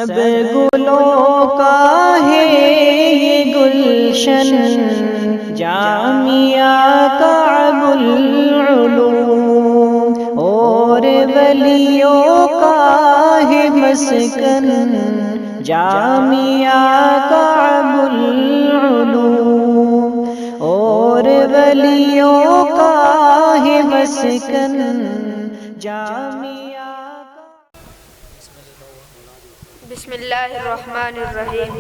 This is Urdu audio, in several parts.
اب گلوں کا ہے یہ گلشن جامعہ کعب العلوم، اور ولیوں کا ہے مسکن جامعہ کعب العلوم، اور ولیوں کا ہے مسکن جامعہ۔ بسم اللہ الرحمن الرحیم۔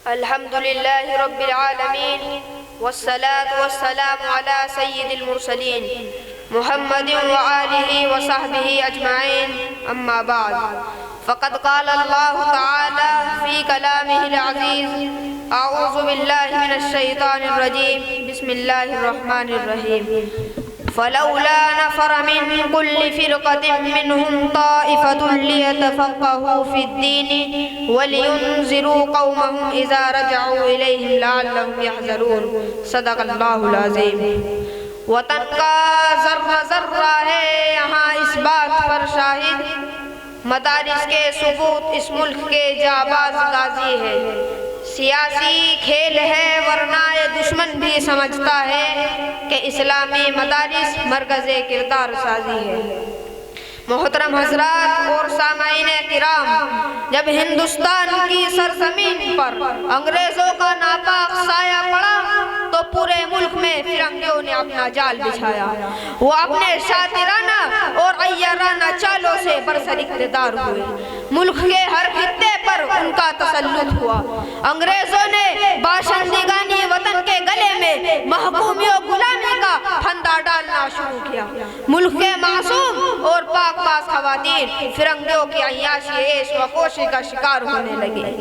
الحمد للہ رب العالمین، والصلاة والسلام علی سید المرسلین محمد وآلہ وصحبہ اجمعین، اما بعد فقد قال اللہ تعالی فی کلامہ العزیز، اعوذ باللہ من الشیطان الرجیم، بسم اللہ الرحمن الرحیم۔ فلولا نفر من كل فرقة منهم طائفة ليتفقهوا في الدين ولينذروا قومهم إذا رجعوا إليهم لعلهم يحذرون۔ صدق اللہ العظیم۔ وطن کا ذرہ ذرہ ہے یہاں اس بات پر شاہد، مدارس کے ثبوت اس ملک کے جانباز غازی ہے۔ سیاسی کھیل ہے ورنہ یہ دشمن بھی سمجھتا ہے کہ اسلامی مدارس مرکز کردار سازی ہے۔ محترم حضرات اور سامعین کرام، جب ہندوستان کی سرزمین پر انگریزوں کا ناپاک سایہ پڑا تو پورے ملک میں فرنگیوں نے اپنا جال بچھایا۔ وہ اپنے شاطرانہ اور عیارانہ چالوں سے برسر اقتدار ہوئے۔ ملک کے ہر خطے پر ان کا تسلط ہوا۔ انگریزوں نے باشندگانی وطن کے گلے میں محکومی و غلامی کا پھندا ڈالنا شروع کیا۔ ملک کے معصوم اور پاک باز خواتین فرنگیوں کی عیاشی عیش و خوشی کا شکار ہونے لگے۔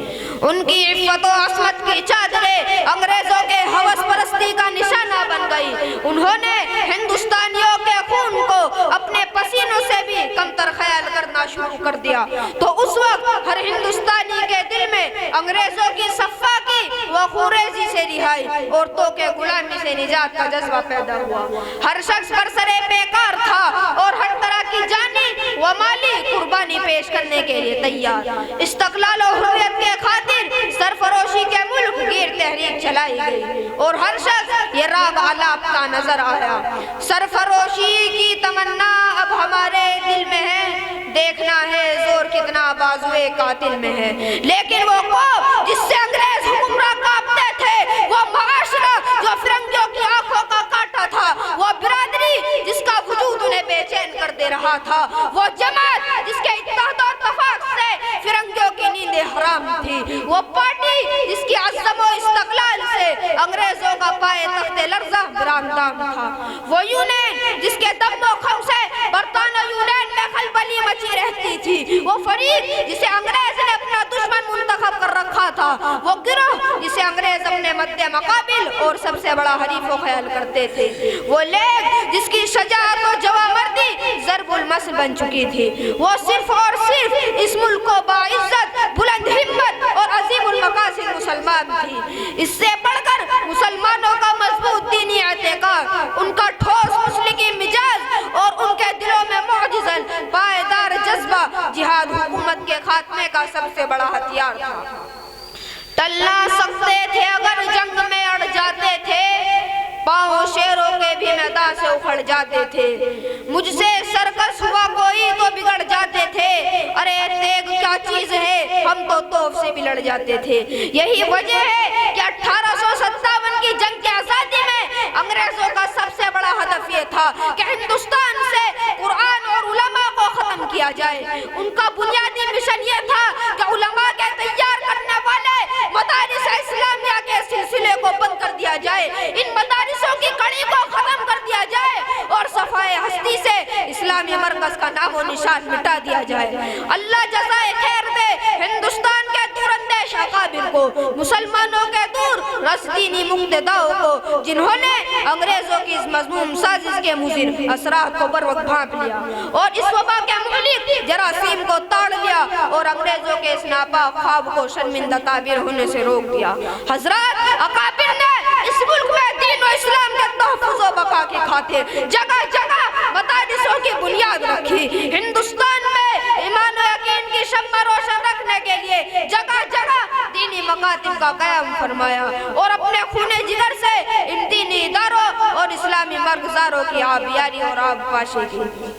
ان کی عفت و عصمت کی چادریں انگریزوں کے ہوس پرستی کا نشانہ بن گئی۔ انہوں نے ہندوستانیوں کے خون کو اپنے پسینوں سے بھی کمتر خیال کرنا شروع کر دیا۔ تو اس وقت ہر ہندوستانی کے دل میں انگریزوں کی صفاقی و خوریزی سے رہائی، عورتوں کے غلامی سے نجات کا جذبہ پیدا ہوا۔ ہر شخص برسرے پیکار تھا اور ہر طرح کی جانی و مالی قربانی پیش کرنے کے لیے تیار۔ استقلال و حریت کے خاطر سرفروشی کے ملک گیر تحریک چلائی گئی اور ہر شخص یہ راگ آلاپتا نظر آیا۔ سرفروشی کی تمنا اب ہمارے دل میں ہے، دیکھنا ہے زور کتنا بازوئے قاتل میں ہے۔ لیکن وہ قوم جس سے انگریز حکمراں کانپتے تھے، وہ معاشرہ جو فرنگیوں کی آنکھوں کا کاٹا تھا، وہ برادری جس کا وجود انہیں بے چین کر دے رہا تھا، وہ جماعت جس کے اتحاد و اتفاق سے فرنگیوں کی نیندیں حرام تھی، وہ پارٹی جس کی عزم و استقلال سے انگریزوں کا پائے تخت لرزہ براندام تھا، وہ یونین جس کے دم و خم سے برطانیہ یونین میں خلبلی مچی رہتی تھی، وہ فریق جسے انگریز نے اپنا دشمن منتخب کر رکھا تھا، وہ گروہ جسے انگریز اپنے مد مقابل اور سب سے بڑا حریف و خیال کرتے تھے، وہ لیگ جس کی شجاعت و جوامردی ضرب المثل بن چکی تھی، وہ صرف اور صرف اس ملک کو باعزت، بلند ہمت اور عظیم المقاصد مسلمان تھی۔ اس سے بڑھ کر مسلمانوں کا مضبوط دینی اعتقاد، ان کا ٹھوس مسلکی مزاج اور ان کے دلوں میں معجزن پائیدار جذبہ جہاد حکومت کے خاتمے کا سب سے بڑا ہتھیار تھا۔ ٹل نہ سکتے تھے اگر جنگ میں اڑ جاتے تھے، پاؤں شیروں کے بھی میدان سے اکھڑ جاتے تھے، مجھ سے سرکس ہوا کوئی تو بگڑ جاتے تھے، ارے تیگ کیا چیز ہے ہم تو توپ سے بھی لڑ جاتے تھے۔ یہی وجہ ہے کہ 1857 کی جنگ کی آزادی میں انگریزوں کا سب سے بڑا ہدف یہ تھا کہ ہندوستان سے قرآن اور علماء کو ختم کیا جائے۔ ان کا بنیادی مشن یہ تھا کہ علماء کے تیار کرنے والے مدارس اسلامیہ کے سلسلے کو بند کر دیا جائے، ان مدارسوں کی کڑی کو ختم کر دیا جائے اور صفائے ہستی سے اسلامی مرکز کا نام و نشان مٹا دیا جائے۔ اللہ جزائے خیر دے ہندوستان کے دور اندیش اکابر کو، مسلمانوں کے دور رسدینی مقتداؤں کو، جنہوں نے انگریزوں کی اس مذموم سازش کے مضر اثرات کو بر وقت بھانپ لیا اور اس وبا کے مہلک جراثیم کو تاڑ لیا اور انگریزوں کے اس ناپاک خواب کو شرمندہ تعبیر ہونے سے روک دیا۔ حضرات، اکابر نے اس ملک میں دین و اسلام کے تحفظ و بقا کی خاطر جگہ جگہ مدارسوں کی بنیاد رکھی. ہندوستان میں ایمان و یقین کی شمع روشن رکھنے کے لیے جگہ جگہ دینی مکاتب کا قیام فرمایا اور اپنے خون جگر سے ان دینی اداروں اور اسلامی مرکزاروں کی آبیاری اور آبپاشی کی.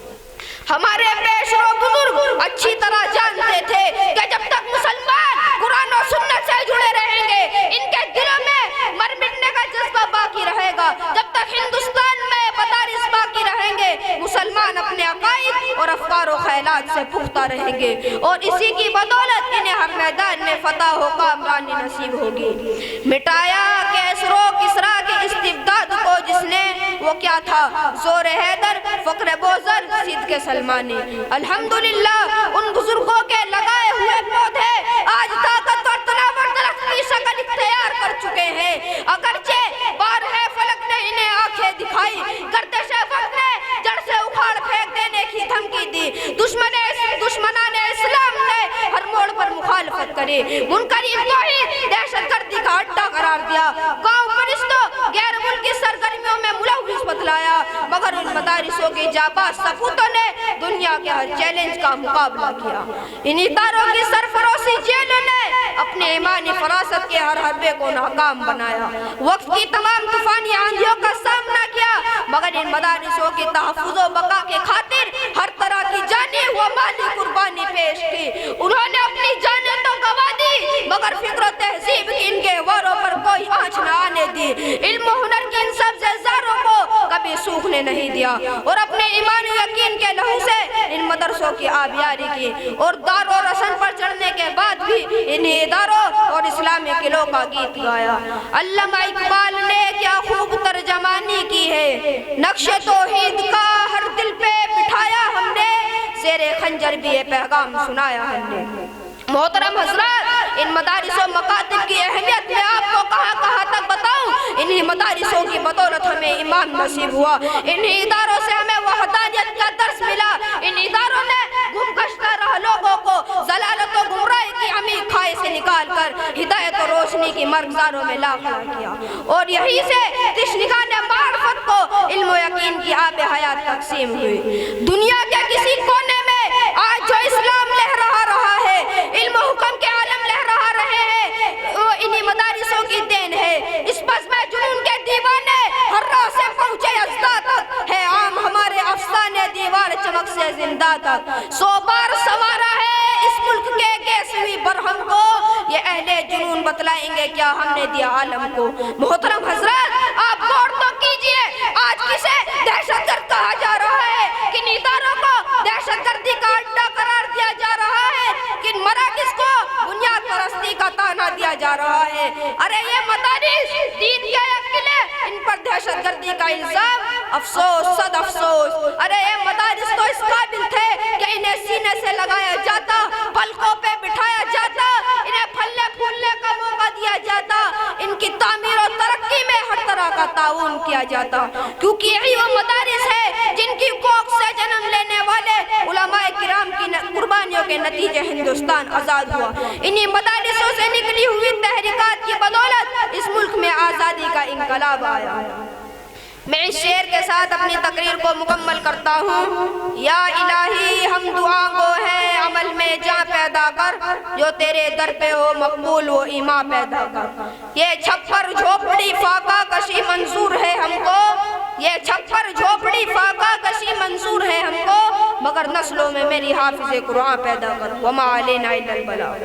ہمارے پیشرو بزرگ اچھی طرح جانتے تھے کہ جب تک مسلمان قرآن و سنت سے جڑے رہیں گے ان کے دلوں میں مر مٹنے کا جذبہ باقی رہے گا. جب تک ہندوستان میں مدارس باقی رہیں گے مسلمان اپنے عقائد اور افکار و خیالات سے پختہ رہیں گے اور اسی کی بدولت انہیں ہر میدان میں فتح و کامرانی نصیب ہوگی. مٹایا کیسر و کسریٰ کے استبداد کو جس نے وہ کیا تھا زور حیدر فخر بوزر صدق سلمانی. الحمدللہ ان بزرگوں کے لگائے ہوئے پودے آج طاقت اور تناور درخت کی شکل اختیار کر چکے ہیں. اگرچہ بارہ فلک نے انہیں آنکھیں دکھائی گردش وقت نے جڑ سے اکھاڑ پھینک دینے کی دھمکی دی. دشمنان اسلام نے ہر موڑ پر مخالفت کری. منکرین توحید دہشت گردی کا اڈا قرار دیا. گاؤں پرستوں غیر ملکی سرگرمیوں میں ملوث بتلایا مگر ان مدارسوں کے جاباز سپوتوں نے دنیا کے ہر چیلنج کا مقابلہ کیا. ان اداروں کی سرفروشی جیلوں نے اپنے ایمانی فراست کے ہر حربے کو ناکام بنایا. وقت کی تمام طوفانی آندھیوں کا سامنا کیا مگر ان مدارسوں کی تحفظ و بقا کے خاطر ہر طرح کی جانی و مالی قربانی پیش کی. انہوں نے اپنی جانیں تو گوا دی مگر فکر و تہذیب کی ان کے واروں پر کوئی آنچ نہ آنے دی. علم و ہنر کی ان سبز زاروں کو کبھی سوکھنے نہیں دیا اور اپنے ایمان و یقین کے لہو سے ان مدرسوں کی آبیاری کی اور دار و رسن پر چڑھنے کے بعد بھی انہیں اداروں اور اسلامی قلعوں کا گیت گایا. علامہ اقبال نے کیا خوب ترجمانی کی ہے نقش توحید کا ہر دل پہ بٹھایا ہم نے زیر خنجر بھی یہ پیغام سنایا ہم نے. محترم حضرات ان مدارس و مکاتب کی اہمیت میں آپ کو کہاں تک بتاؤں. انہی مدارسوں کی بدولت ہمیں ایمان نصیب ہوا. انہی اداروں سے ہمیں وحدانیت کا درس ملا. ان اداروں نے گم گشتہ رہ لوگوں کو ضلالت و گمراہی کی عمیق کھائی سے نکال کر ہدایت و روشنی کی مرکزاروں میں لا کھڑا کیا اور یہی سے تشنگان معرفت کو علم و یقین کی آب حیات تقسیم ہوئی. دنیا کے کسی کونے میں آج جو اسلام لہرا رہا ہے علم و حکم کے عالم لہرا رہے ہیں وہ انہی مدارسوں کی دین ہے. اس بس میں جنون کے دیوانے ہر راہ سے پہنچے ازدا تک ہے عام ہمارے افسانے دیوار چمک سے زندہ تک. 100 بار سوارا ہے اس ملک کے گیسوی برہم کو یہ اہل جنون بتلائیں گے کیا ہم نے دیا عالم کو. محترم حضرات آپ غور تو کیجئے آج کسے دہشت گرد کہا جا رہا ہے کن اداروں کو دہشت گردی کا اڈا قرار دیا جا رہا ہے کن مراکز کو بنیاد پرستی کا تانا دیا جا رہا ہے. ارے یہ مدارس دین کے قلعے ان پر دہشت گردی کا الزام افسوس صد افسوس. ارے یہ مدارس تو اس قابل تھے کہ انہیں سینے سے لگایا جاتا پلکوں پہ بٹھایا جاتا انہیں پھلنے پھولنے کا موقع دیا جاتا ان کی تعمیر و ترقی میں ہر طرح کا تعاون کیا جاتا کیونکہ یہی وہ مدارس ہے جن کی کوکھ سے جنم لینے والے علماء کرام کی قربانیوں کے نتیجے ہندوستان آزاد ہوا. انہی مدارسوں سے نکلی ہوئی تحریکات کی بدولت اس ملک میں آزادی کا انقلاب آیا. میں اس شعر کے ساتھ اپنی تقریر کو مکمل کرتا ہوں. یا الہی ہم دعا گو ہیں عمل میں جاں پیدا کر جو تیرے در پہ ہو مقبول وہ ایمان پیدا کر. یہ چھپر جھوپڑی فاقہ کشی منظور ہے ہم کو یہ چھپر جھوپڑی فاقہ کشی منظور ہے ہم کو مگر نسلوں میں میری حافظ قرآن پیدا کر. وما علینا الا البلاغ.